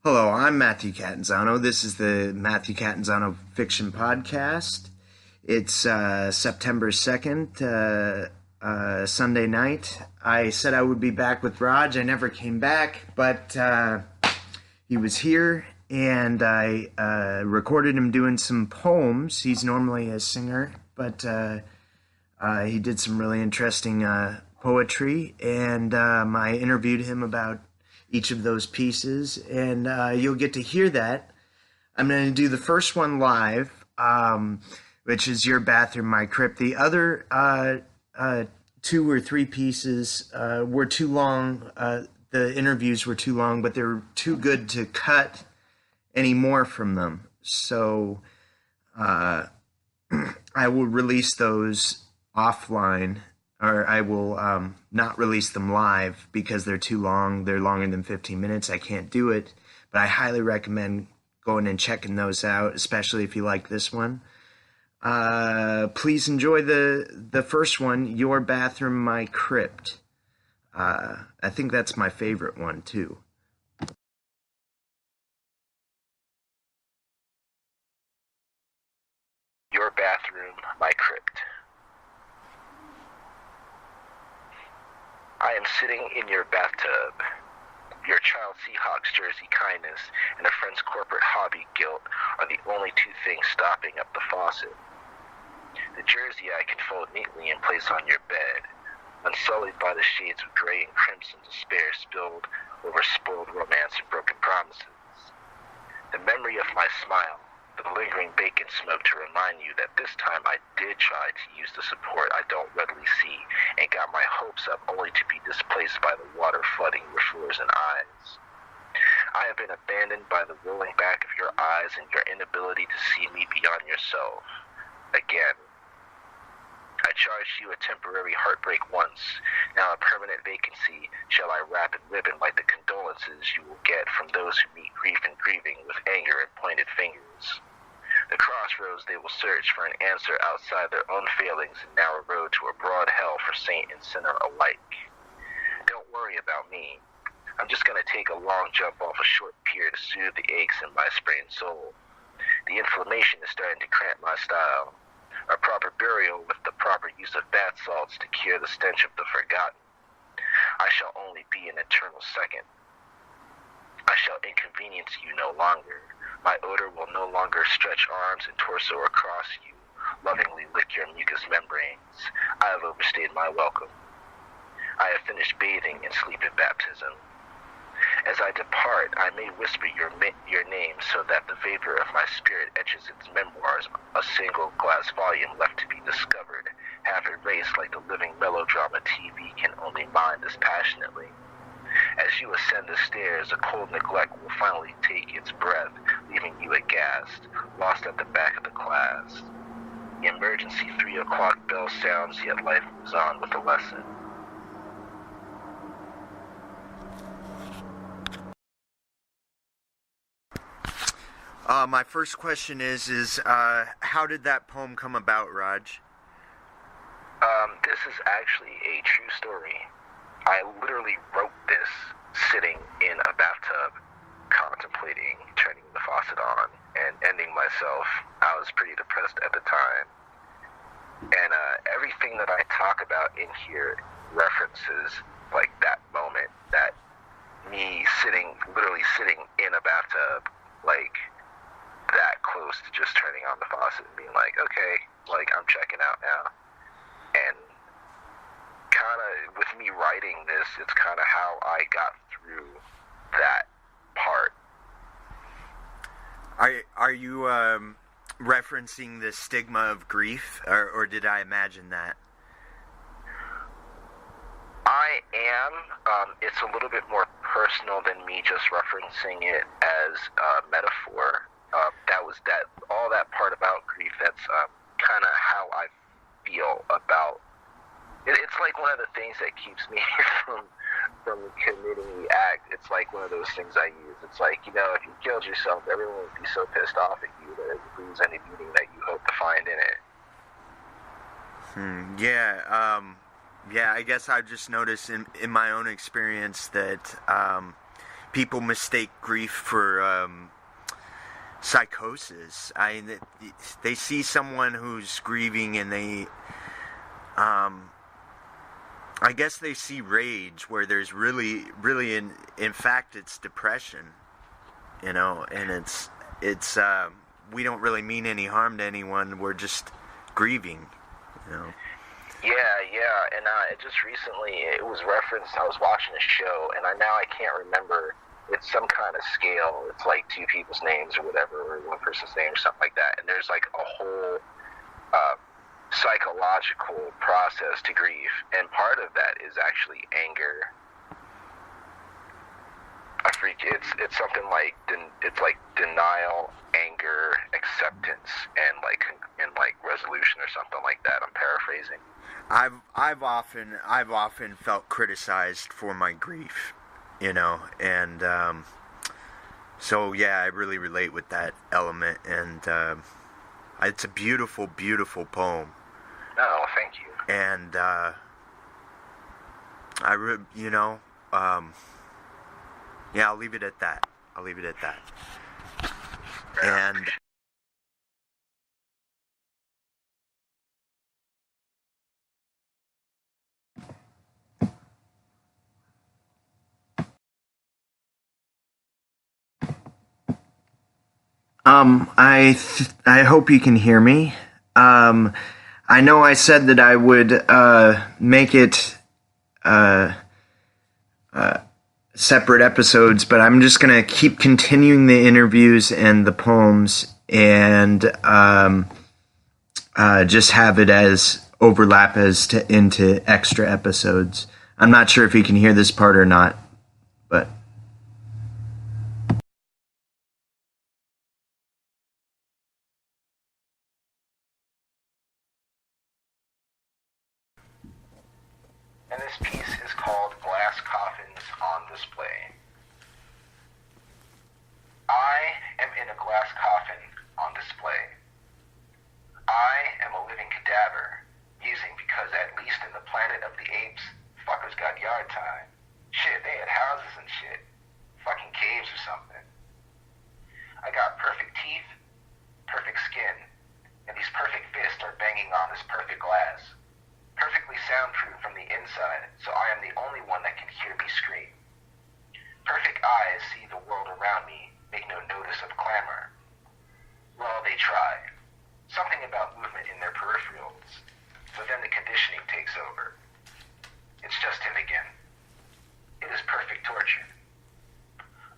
Hello, I'm Matthew Catanzano. This is the Matthew Catanzano Fiction Podcast. It's September 2nd, Sunday night. I said I would be back with Raj. I never came back, but he was here, and I recorded him doing some poems. He's normally a singer, but he did some really interesting poetry, and I interviewed him about each of those pieces, and you'll get to hear that. I'm going to do the first one live, which is Your Bathroom, My Crypt. The other two or three pieces were too long. The interviews were too long, but they were too good to cut any more from them. So I will release those offline, or I will not release them live because they're too long. They're longer than 15 minutes. I can't do it, but I highly recommend going and checking those out, especially if you like this one. Please enjoy the first one, Your Bathroom, My Crypt. I think that's my favorite one, too. Your Bathroom, My Crypt. I am sitting in your bathtub. Your child Seahawks jersey kindness and a friend's corporate hobby guilt are the only two things stopping up the faucet. The jersey I can fold neatly and place on your bed, unsullied by the shades of gray and crimson despair spilled over spoiled romance and broken promises. The memory of my smile, the lingering bacon smoke to remind you that this time I did try to use the support I don't readily see and got my hopes up only to be displaced by the water flooding your floors and eyes. I have been abandoned by the rolling back of your eyes and your inability to see me beyond yourself. Again. I charged you a temporary heartbreak once, now a permanent vacancy shall I wrap in ribbon like the condolences you will get from those who meet grief and grieving with anger and pointed fingers. The crossroads they will search for an answer outside their own failings and narrow road to a broad hell for saint and sinner alike. Don't worry about me. I'm just going to take a long jump off a short pier to soothe the aches in my sprained soul. The inflammation is starting to cramp my style. A proper burial with the proper use of bath salts to cure the stench of the forgotten. I shall only be an eternal second. I shall inconvenience you no longer. My odor will no longer stretch arms and torso across you, lovingly lick your mucous membranes. I have overstayed my welcome. I have finished bathing in sleep and baptism. As I depart, I may whisper your name so that the vapor of my spirit etches its memoirs, a single glass volume left to be discovered, half erased like the living melodrama TV can only mind dispassionately. As you ascend the stairs, a cold neglect will finally take its breath, leaving you aghast, lost at the back of the class. The emergency 3 o'clock bell sounds, yet life moves on with the lesson. My first question is how did that poem come about, Raj? This is actually a true story. I literally wrote this sitting in a bathtub, contemplating turning the faucet on and ending myself. I was pretty depressed at the time. And everything that I talk about in here references like that moment, that me literally sitting in a bathtub, like that close to just turning on the faucet and being like, okay, like I'm checking out now. And kind of with me writing this, it's kind of how I got through that part. Are you referencing the stigma of grief, or did I imagine that? I am. It's a little bit more personal than me just referencing it as a metaphor. All that part about grief, that's kind of how I feel about it. It's like one of the things that keeps me from committing the act. It's like one of those things I use. It's like, if you killed yourself, everyone would be so pissed off at you that it would lose any meaning that you hope to find in it. Yeah, I guess I've just noticed in my own experience that people mistake grief for psychosis. They see someone who's grieving and they, I guess they see rage where there's really, in fact, it's depression, and it's, we don't really mean any harm to anyone. We're just grieving, Yeah, and it just recently, it was referenced, I was watching a show, and now I can't remember, it's some kind of scale, it's like two people's names or whatever, or one person's name or something like that, and there's like a whole psychological process to grief, and part of that is actually anger. It's something like, it's like denial, anger, acceptance, and like resolution or something like that. I'm paraphrasing. I've often felt criticized for my grief, and so yeah, I really relate with that element, and it's a beautiful, beautiful poem. Oh, thank you. And yeah, I'll leave it at that. And I hope you can hear me. I know I said that I would make it separate episodes, but I'm just gonna keep continuing the interviews and the poems, and just have it as overlap into extra episodes. I'm not sure if you can hear this part or not, but. And this piece is called Glass Coffins on Display. I am in a glass coffin on display. I am a living cadaver, musing because at least in the planet of the apes, fuckers got yard time. Shit, they had houses and shit. Fucking caves or something. I got perfect teeth, perfect skin, and these perfect fists are banging on this perfect glass. Perfectly soundproof from the inside, so I am the only one that can hear me scream. Perfect eyes see the world around me, make no notice of clamor. Well, they try. Something about movement in their peripherals, but then the conditioning takes over. It's just him again. It is perfect torture.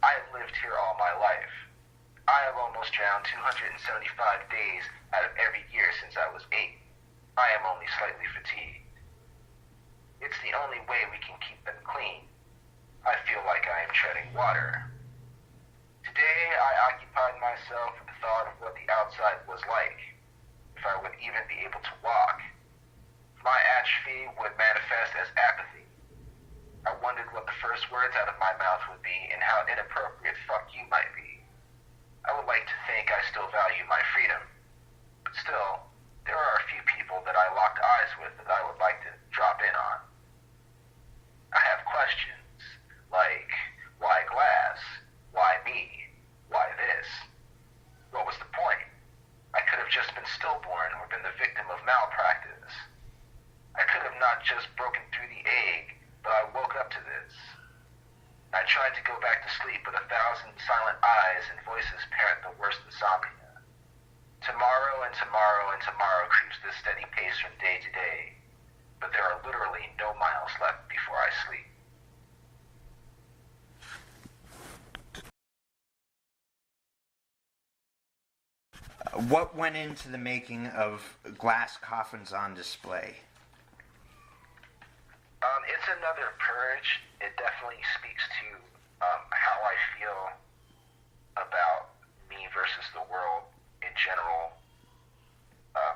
I have lived here all my life. I have almost drowned 275 days out of every year since I was 8. I am only slightly fatigued. It's the only way we can keep them clean. I feel like I am treading water. Today I occupied myself with the thought of what the outside was like, if I would even be able to walk. My atrophy would manifest as apathy. I wondered what the first words out of my mouth would be and how inappropriate fuck you might be. I would like to think I still value my freedom, but still, there are a few people that I locked eyes with that I would like to drop in on. I have questions, like, why glass? Why me? Why this? What was the point? I could have just been stillborn or been the victim of malpractice. I could have not just broken through the egg, but I woke up to this. I tried to go back to sleep, but 1,000 silent eyes and voices parent the worst insomnia. Tomorrow and tomorrow and tomorrow creeps this steady pace from day to day, but there are literally no miles left before I sleep. What went into the making of Glass Coffins on Display? It's another purge. It definitely speaks to how I feel about me versus the world in general.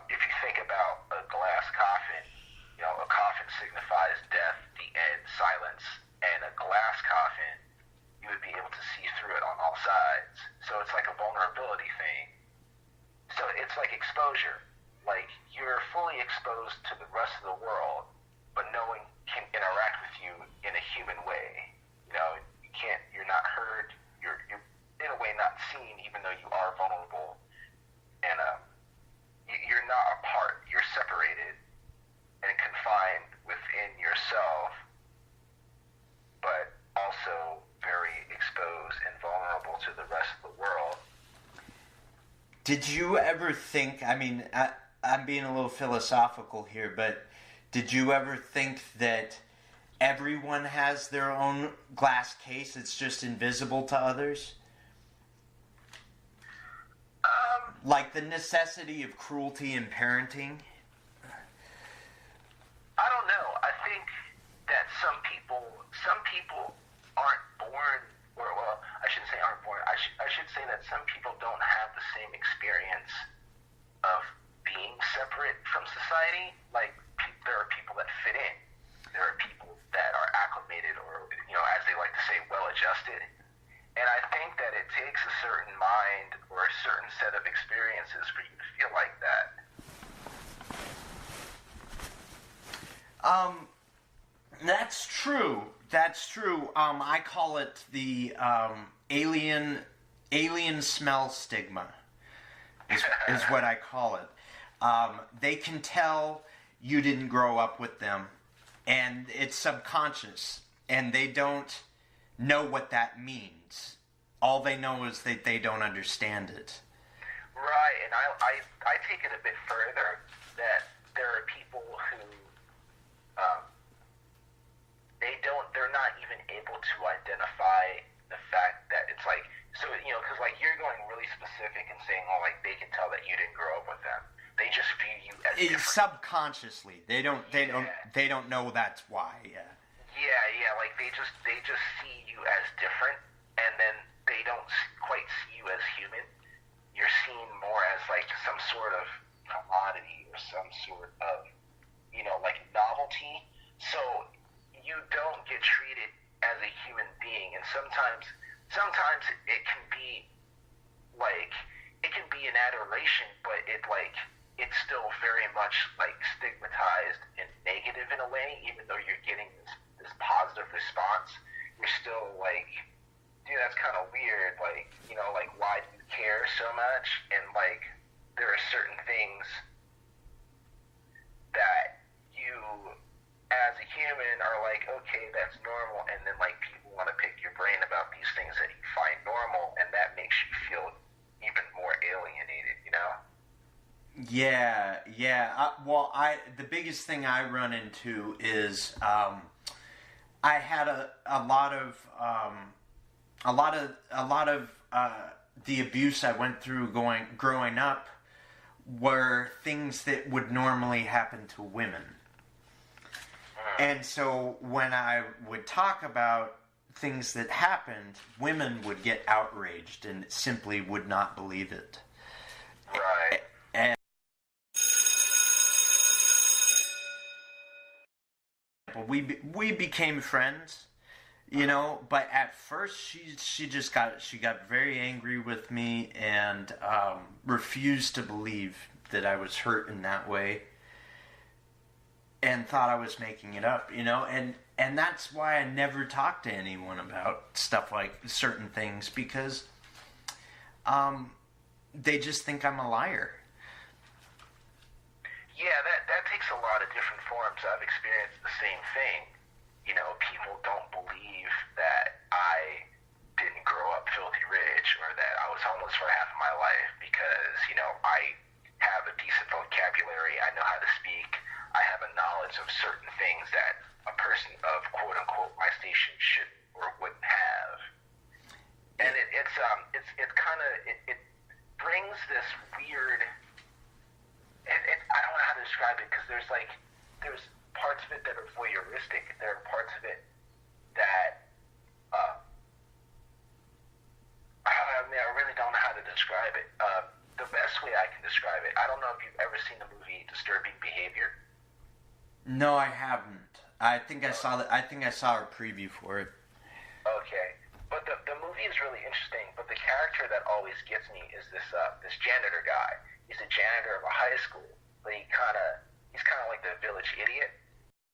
If you think about a glass coffin, a coffin signifies death, the end, silence, and a glass coffin, you would be able to see through it on all sides. So it's like a vulnerability thing. So it's like exposure. Like, you're fully exposed to the rest of the world, but no one can interact with you in a human way. You're not heard, Did you ever think, I mean, I'm being a little philosophical here, but did you ever think that everyone has their own glass case? It's just invisible to others? Like the necessity of cruelty in parenting? I don't know. I think that some people aren't born, or well, I shouldn't say aren't born. I should say that some people don't have the same experience of being separate from society. Like there are people that fit in. There are people that are acclimated, or as they like to say, well-adjusted. And I think that it takes a certain mind or a certain set of experiences for you to feel like that. That's true. That's true. I call it the alien smell stigma. Is what I call it. They can tell you didn't grow up with them, and it's subconscious, and they don't know what that means. All they know is that they don't understand it. Right, and I take it a bit further, that there are people who they're not even able to identify the fact that it's like, so because like you're going really specific and saying, oh, like they can tell that you didn't grow up with them. They just view you as different. Subconsciously. They don't know that's why. Yeah, like they just see you as different, and then they don't quite see you as human. You're seen more as like some sort of commodity or some sort of like novelty. So you don't get treated as a human being, and sometimes it can be like, it can be an adoration, but it's still very much like stigmatized and negative in a way. Even though you're getting this positive response, you're still like, dude, that's kind of weird. Like, like why do you care so much? And like there are certain things that you as a human are like, okay, that's normal, and then like people want to pick your brain about these things that you find normal, and that makes you feel even more alienated, Yeah. The biggest thing I run into is I had a lot of the abuse I went through growing up were things that would normally happen to women. And so when I would talk about things that happened, women would get outraged and simply would not believe it. Right. And we became friends, but at first she got very angry with me and refused to believe that I was hurt in that way. And thought I was making it up, and that's why I never talk to anyone about stuff like certain things, because they just think I'm a liar. Yeah, that takes a lot of different forms. I've experienced the same thing. People don't believe that I didn't grow up filthy rich, or that I was homeless for half of my life, because, I have a decent vocabulary, I know how to speak, I have a knowledge of certain things that a person of quote-unquote my station shouldn't or wouldn't have. And it brings this weird, and I don't know how to describe it, because there's parts of it that are voyeuristic, there are parts of it that I really don't know how to describe it. The best way I can describe it, I don't know if you've ever seen the movie Disturbing Behavior. No, I haven't. I think I saw a preview for it. Okay, but the movie is really interesting. But the character that always gets me is this janitor guy. He's a janitor of a high school, but he's kind of like the village idiot.